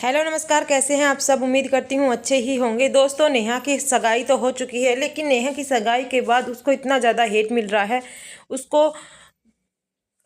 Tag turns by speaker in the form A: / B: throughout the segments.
A: Hello नमस्कार, कैसे हैं आप सब। उम्मीद करती हूँ अच्छे ही होंगे। दोस्तों, नेहा की सगाई तो हो चुकी है, लेकिन नेहा की सगाई के बाद उसको इतना ज़्यादा हेट मिल रहा है। उसको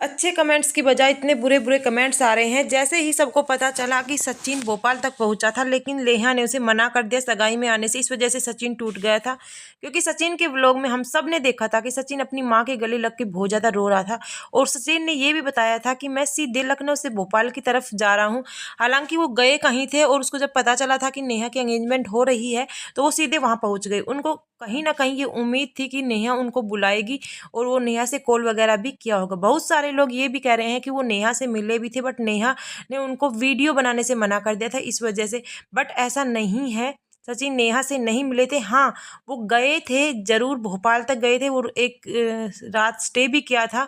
A: अच्छे कमेंट्स की बजाय इतने बुरे बुरे कमेंट्स आ रहे हैं। जैसे ही सबको पता चला कि सचिन भोपाल तक पहुंचा था, लेकिन नेहा ने उसे मना कर दिया सगाई में आने से। इस वजह से सचिन टूट गया था, क्योंकि सचिन के व्लॉग में हम सब ने देखा था कि सचिन अपनी माँ के गले लग के बहुत ज़्यादा रो रहा था। और सचिन ने ये भी बताया था कि मैं सीधे लखनऊ से भोपाल की तरफ जा रहा हूँ। हालांकि वो गए कहीं थे, और उसको जब पता चला था कि नेहा की एंगेजमेंट हो रही है तो वो सीधे वहाँ पहुँच गए। उनको कहीं ना कहीं ये उम्मीद थी कि नेहा उनको बुलाएगी, और वो नेहा से कॉल वगैरह भी किया होगा। बहुत सारे लोग ये भी कह रहे हैं कि वो नेहा से मिले भी थे, बट नेहा ने उनको वीडियो बनाने से मना कर दिया था इस वजह से। बट ऐसा नहीं है, सचिन नेहा से नहीं मिले थे। हाँ, वो गए थे जरूर, भोपाल तक गए थे और एक रात स्टे भी किया था।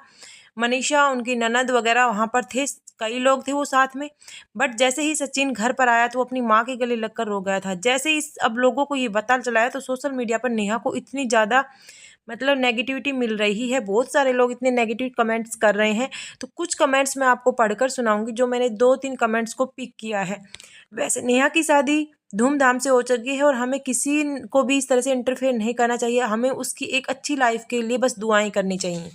A: मनीषा, उनकी ननद वगैरह वहाँ पर थे, कई लोग थे वो साथ में। बट जैसे ही सचिन घर पर आया तो वो अपनी माँ के गले लगकर रो गया था। जैसे ही अब लोगों को ये पता चला है तो सोशल मीडिया पर नेहा को इतनी ज़्यादा नेगेटिविटी मिल रही है। बहुत सारे लोग इतने नेगेटिव कमेंट्स कर रहे हैं। तो कुछ कमेंट्स मैं आपको पढ़कर सुनाऊंगी, जो मैंने 2-3 कमेंट्स को पिक किया है। वैसे नेहा की शादी धूमधाम से हो चुकी है, और हमें किसी को भी इस तरह से इंटरफेयर नहीं करना चाहिए। हमें उसकी एक अच्छी लाइफ के लिए बस दुआएं करनी चाहिए।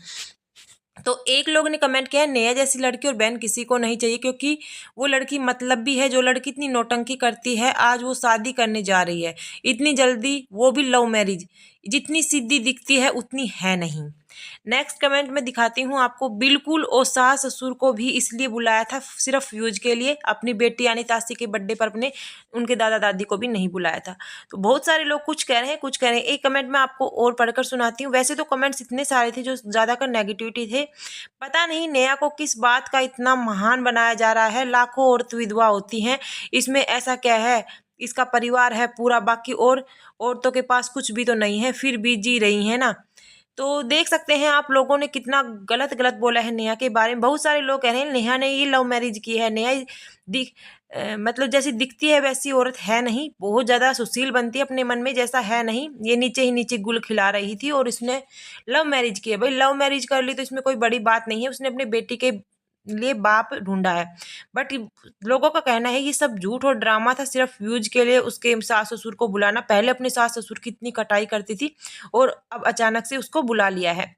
A: तो एक लोग ने कमेंट किया है, नेहा जैसी लड़की और बहन किसी को नहीं चाहिए, क्योंकि वो लड़की मतलबी है। जो लड़की इतनी नौटंकी करती है, आज वो शादी करने जा रही है इतनी जल्दी, वो भी लव मैरिज। जितनी सीधी दिखती है उतनी है नहीं। नेक्स्ट कमेंट में दिखाती हूँ आपको। बिल्कुल, और सास ससुर को भी इसलिए बुलाया था सिर्फ व्यूज के लिए। अपनी बेटी यानी तासी के बर्थडे पर अपने उनके दादा दादी को भी नहीं बुलाया था। तो बहुत सारे लोग कुछ कह रहे हैं, कुछ कह रहे हैं। एक कमेंट में आपको और पढ़कर सुनाती हूँ। वैसे तो कमेंट्स इतने सारे थे जो ज़्यादातर नेगेटिविटी थे। पता नहीं नेहा को किस बात का इतना महान बनाया जा रहा है। लाखों औरत विधवा होती हैं, इसमें ऐसा क्या है। इसका परिवार है पूरा, बाकी और औरतों के पास कुछ भी तो नहीं है, फिर भी जी रही है ना। तो देख सकते हैं आप लोगों ने कितना गलत गलत बोला है नेहा के बारे में। बहुत सारे लोग कह रहे हैं नेहा ने ये लव मैरिज की है। नेहा दिख मतलब जैसी दिखती है वैसी औरत है नहीं। बहुत ज़्यादा सुशील बनती है अपने मन में, जैसा है नहीं। ये नीचे ही नीचे गुल खिला रही थी, और इसने लव मैरिज की है। भाई, लव मैरिज कर ली तो इसमें कोई बड़ी बात नहीं है। उसने अपने बेटी के लिए बाप ढूंढा है। बट लोगों का कहना है ये सब झूठ और ड्रामा था, सिर्फ व्यूज के लिए उसके सास ससुर को बुलाना। पहले अपने सास ससुर की इतनी कटाई करती थी, और अब अचानक से उसको बुला लिया है।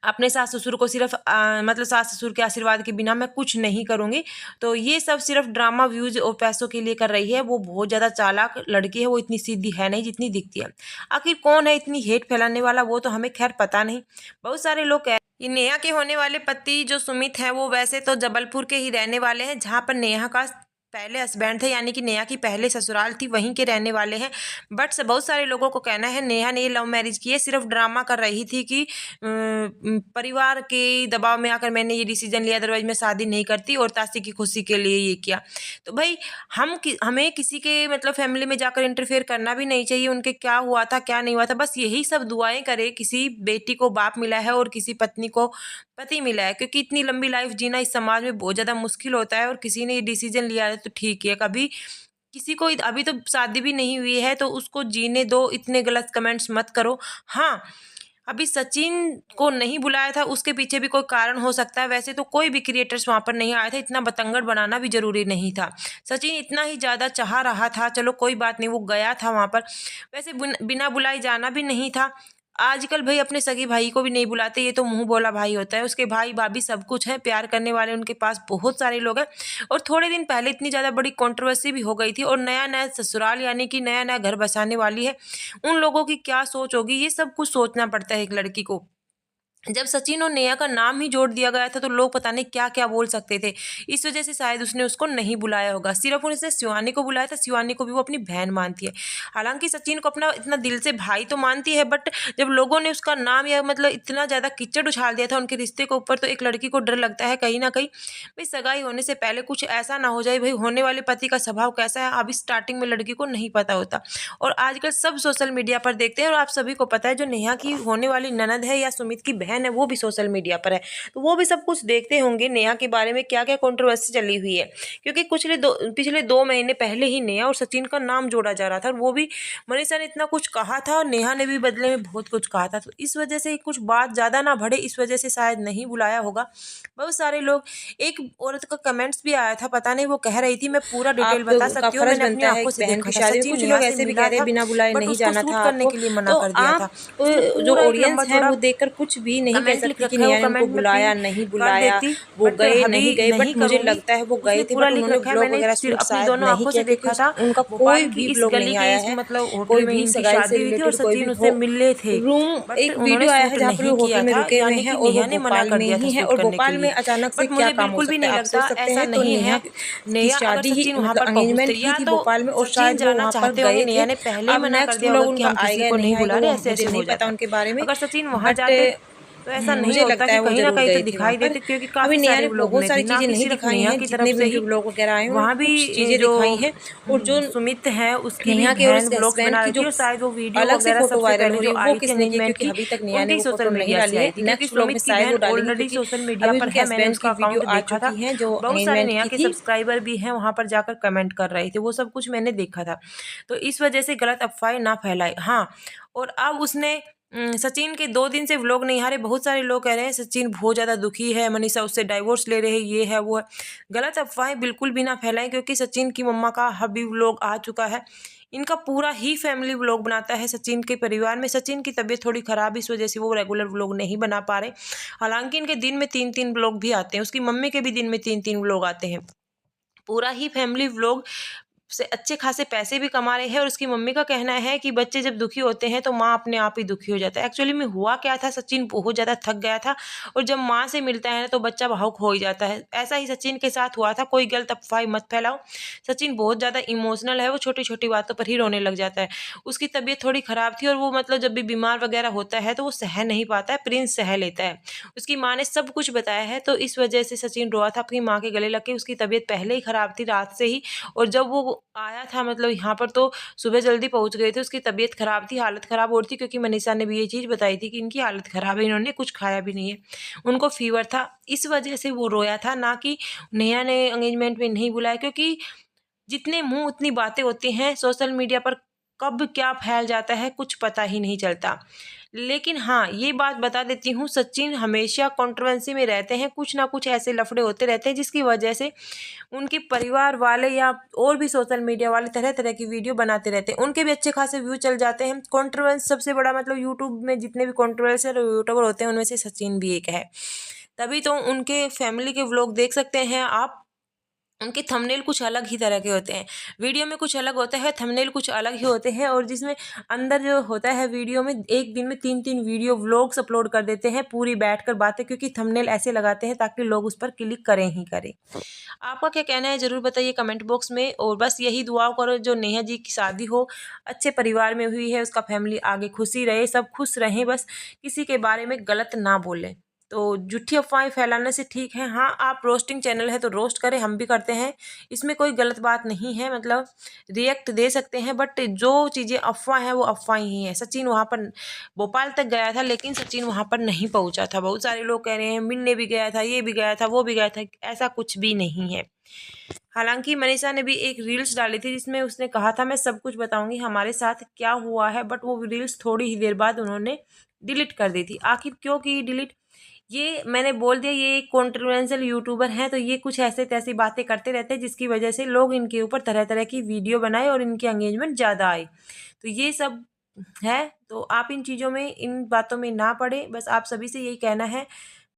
A: अपने सास ससुर को सिर्फ सास ससुर के आशीर्वाद के बिना मैं कुछ नहीं करूँगी। तो ये सब सिर्फ ड्रामा, व्यूज और पैसों के लिए कर रही है। वो बहुत ज़्यादा चालाक लड़की है, वो इतनी सीधी है नहीं जितनी दिखती है। आखिर कौन है इतनी हेट फैलाने वाला, वो तो हमें खैर पता नहीं। बहुत सारे लोग कह ये नेहा के होने वाले पति जो सुमित हैं, वो वैसे तो जबलपुर के ही रहने वाले हैं, जहाँ पर नेहा का पहले हस्बैंड थे, यानी कि नेहा की पहले ससुराल थी, वहीं के रहने वाले हैं। बट बहुत सारे लोगों को कहना है नेहा ने ये लव मैरिज की है, सिर्फ ड्रामा कर रही थी कि परिवार के दबाव में आकर मैंने ये डिसीजन लिया, अदरवाइज मैं शादी नहीं करती, और तासी की खुशी के लिए ये किया। तो भाई, हमें किसी के फैमिली में जाकर इंटरफेयर करना भी नहीं चाहिए। उनके क्या हुआ था क्या नहीं हुआ था, बस यही सब दुआएं करें। किसी बेटी को बाप मिला है और किसी पत्नी को पति मिला है, क्योंकि इतनी लंबी लाइफ जीना इस समाज में बहुत ज़्यादा मुश्किल होता है। और किसी ने ये डिसीजन लिया है तो ठीक है। कभी किसी को अभी तो शादी भी नहीं हुई है तो उसको जीने दो, इतने गलत कमेंट्स मत करो। हाँ, अभी सचिन को नहीं बुलाया था, उसके पीछे भी कोई कारण हो सकता है। वैसे तो कोई भी क्रिएटर्स वहाँ पर नहीं आए थे, इतना बतंगड़ बनाना भी जरूरी नहीं था। सचिन इतना ही ज़्यादा चाह रहा था, चलो कोई बात नहीं, वो गया था वहाँ पर। वैसे बिना बुलाए जाना भी नहीं था। आजकल भाई अपने सगे भाई को भी नहीं बुलाते, ये तो मुंह बोला भाई होता है। उसके भाई भाभी सब कुछ है, प्यार करने वाले उनके पास बहुत सारे लोग हैं। और थोड़े दिन पहले इतनी ज़्यादा बड़ी कंट्रोवर्सी भी हो गई थी, और नया नया ससुराल यानी कि नया नया घर बसाने वाली है। उन लोगों की क्या सोच होगी, ये सब कुछ सोचना पड़ता है एक लड़की को। जब सचिन और नेहा का नाम ही जोड़ दिया गया था तो लोग पता नहीं क्या क्या बोल सकते थे। इस वजह से शायद उसने उसको नहीं बुलाया होगा। सिर्फ उसने शिवानी को बुलाया था। शिवानी को भी वो अपनी बहन मानती है। हालांकि सचिन को अपना इतना दिल से भाई तो मानती है, बट जब लोगों ने उसका नाम या इतना ज़्यादा कीचड़ उछाल दिया था उनके रिश्ते के ऊपर, तो एक लड़की को डर लगता है कहीं ना कहीं भाई सगाई होने से पहले कुछ ऐसा ना हो जाए। भाई, होने वाले पति का स्वभाव कैसा है अभी स्टार्टिंग में लड़की को नहीं पता होता। और आजकल सब सोशल मीडिया पर देखते हैं, और आप सभी को पता है जो नेहा की होने वाली ननद है या सुमित की बहन बहन है वो भी सोशल मीडिया पर है, तो वो भी सब कुछ देखते होंगे नेहा के बारे में क्या क्या कंट्रोवर्सी चली हुई है। क्योंकि पिछले 2 महीने पहले ही नेहा और सचिन का नाम जोड़ा जा रहा था, और वो भी मनीषा ने इतना कुछ कहा था और नेहा ने भी बदले में बहुत कुछ कहा था। तो इस वजह से कुछ बात ज़्यादा ना बढ़े, इस वजह से शायद नहीं बुलाया होगा। बहुत सारे लोग, एक औरत का कमेंट्स भी आया था, पता नहीं वो कह रही थी, मैं पूरा डिटेल बता सकती हूँ, मैंने अपनी आंखों से देखा था। सचिन
B: कुछ लोग ऐसे भी कह रहे हैं बिना बुलाए नहीं जाना था
A: करने के लिए मना कर दिया था।
B: जो ऑडियंस है वो देखकर कुछ भी नहीं कह सकती कि नेहा ने उनको बुलाया नहीं बुलाया, वो गए नहीं गए, बट मुझे लगता है वो गए थे, बट उन्होंने ब्लॉग वगैरह शूट शायद नहीं किया क्योंकि उनका कोई भी ब्लॉग नहीं आया है, कोई भी सगाई से रिलेटेड कोई भी
A: मिले थे।
B: रूम एक वीडियो आया है जहाँ पर वो होटल में रुके हुए हैं और वो भोपाल में ही है, और भोपाल में अचानक से क्या काम हो सकता है आप सोच सकते हैं। तो नेहा की शादी ही मतलब एंगेजमेंट ही थी भोपाल में, और शायद वो वहाँ पर गए थे। अब नेक्स्ट ब्लॉग उनका आएगा नहीं आएगा वो मुझे नहीं पता उनके बारे में,
A: अगर सचिन वहाँ जाते तो ऐसा नहीं होता कि कहीं ना कहीं तो दिखाई देते, क्योंकि काफी सारे लोग
B: बहुत सारी चीजें नहीं दिखाई हैं, जितने भी ब्लॉग वगैरह आए
A: वहाँ भी
B: चीजें दिखाई हैं। और जो
A: सुमित है उसकी
B: नेहा के और उसके हस्बैंड की जो
A: शायद वो वीडियो
B: अलग से फोटो वायरल हो रही है वो
A: आई
B: किसने की, क्योंकि अभी तक नेहा ने वो फोटो नहीं डाली है। नेक्स्ट ब्लॉग में शायद वो डालेंगे,
A: सोशल मीडिया पर
B: उनके हस्बैंड की वीडियो आ चुकी है जो
A: बहुत सारे नेहा
B: एंगेजमेंट
A: के
B: की थी।
A: सब्सक्राइबर भी हैं वहाँ पर जाकर कमेंट कर रहे थे, वो सब कुछ मैंने देखा था। तो इस वजह से गलत अफवाहें ना फैलाए। हाँ, और अब उसने सचिन के 2 दिन से व्लॉग नहीं आ रहे। बहुत सारे लोग कह रहे हैं सचिन बहुत ज़्यादा दुखी है, मनीषा उससे डाइवोर्स ले रहे हैं, ये है वो है। गलत अफवाहें बिल्कुल भी ना फैलाएं, क्योंकि सचिन की मम्मा का अभी व्लॉग आ चुका है। इनका पूरा ही फैमिली व्लॉग बनाता है सचिन के परिवार में। सचिन की तबीयत थोड़ी ख़राब, इस वजह से वो रेगुलर व्लॉग नहीं बना पा रहे। हालांकि इनके दिन में 3-3 व्लॉग भी आते हैं, उसकी मम्मी के भी दिन में 3-3 व्लॉग आते हैं। पूरा ही फैमिली व्लॉग से अच्छे खासे पैसे भी कमा रहे हैं। और उसकी मम्मी का कहना है कि बच्चे जब दुखी होते हैं तो माँ अपने आप ही दुखी हो जाता है। एक्चुअली में हुआ क्या था, सचिन बहुत ज़्यादा थक गया था, और जब माँ से मिलता है ना तो बच्चा भावुक हो ही जाता है। ऐसा ही सचिन के साथ हुआ था, कोई गलत अफवाह मत फैलाओ। सचिन बहुत ज़्यादा इमोशनल है, वो छोटी छोटी बातों पर ही रोने लग जाता है। उसकी तबीयत थोड़ी ख़राब थी, और वो मतलब जब भी बीमार वगैरह होता है तो वो सह नहीं पाता है, प्रिंस सह लेता है। उसकी माँ ने सब कुछ बताया है, तो इस वजह से सचिन रोआ था अपनी माँ के गले लग के। उसकी तबीयत पहले ही ख़राब थी रात से ही, और जब वो आया था मतलब यहाँ पर तो सुबह जल्दी पहुँच गए थे। उसकी तबीयत ख़राब थी, हालत ख़राब हो रही थी, क्योंकि मनीषा ने भी ये चीज़ बताई थी कि इनकी हालत ख़राब है, इन्होंने कुछ खाया भी नहीं है, उनको फीवर था, इस वजह से वो रोया था। ना कि नेहा ने एंगेजमेंट में नहीं बुलाया, क्योंकि जितने मुंह उतनी बातें होती हैं। सोशल मीडिया पर कब क्या फैल जाता है कुछ पता ही नहीं चलता। लेकिन हाँ, ये बात बता देती हूँ, सचिन हमेशा कंट्रोवर्सी में रहते हैं, कुछ ना कुछ ऐसे लफड़े होते रहते हैं जिसकी वजह से उनके परिवार वाले या और भी सोशल मीडिया वाले तरह तरह की वीडियो बनाते रहते हैं। उनके भी अच्छे खासे व्यू चल जाते हैं। कंट्रोवर्सी सबसे बड़ा मतलब यूट्यूब में जितने भी कंट्रोवर्शियल यूट्यूबर होते हैं उनमें से सचिन भी एक है। तभी तो उनके फैमिली के व्लॉग देख सकते हैं आप, उनके थंबनेल कुछ अलग ही तरह के होते हैं, वीडियो में कुछ अलग होता है, थंबनेल कुछ अलग ही होते हैं। और जिसमें अंदर जो होता है वीडियो में, एक दिन में 3-3 वीडियो व्लॉग्स अपलोड कर देते हैं पूरी बैठकर बातें, क्योंकि थंबनेल ऐसे लगाते हैं ताकि लोग उस पर क्लिक करें ही करें। आपका क्या कहना है ज़रूर बताइए कमेंट बॉक्स में। और बस यही दुआ करो जो नेहा जी की शादी हो अच्छे परिवार में हुई है, उसका फैमिली आगे खुशी रहे, सब खुश रहें, बस किसी के बारे में गलत ना बोलें। तो झूठी अफवाहें फैलाने से ठीक है। हाँ, आप रोस्टिंग चैनल है तो रोस्ट करें, हम भी करते हैं, इसमें कोई गलत बात नहीं है, मतलब रिएक्ट दे सकते हैं। बट जो चीज़ें अफवाह हैं वो अफवाह ही हैं। सचिन वहाँ पर भोपाल तक गया था, लेकिन सचिन वहाँ पर नहीं पहुँचा था। बहुत सारे लोग कह रहे हैं मिलने भी गया था, ये भी गया था, वो भी गया था, ऐसा कुछ भी नहीं है। हालांकि मनीषा ने भी एक रील्स डाली थी जिसमें उसने कहा था मैं सब कुछ बताऊंगी हमारे साथ क्या हुआ है, बट वो रील्स थोड़ी ही देर बाद उन्होंने डिलीट कर दी थी। आखिर क्यों की डिलीट, ये मैंने बोल दिया, ये एक कॉन्ट्रोवर्शियल यूट्यूबर हैं, तो ये कुछ ऐसे तैसी बातें करते रहते हैं जिसकी वजह से लोग इनके ऊपर तरह तरह की वीडियो बनाए और इनकी एंगेजमेंट ज़्यादा आए। तो ये सब है, तो आप इन चीज़ों में, इन बातों में ना पड़े। बस आप सभी से यही कहना है,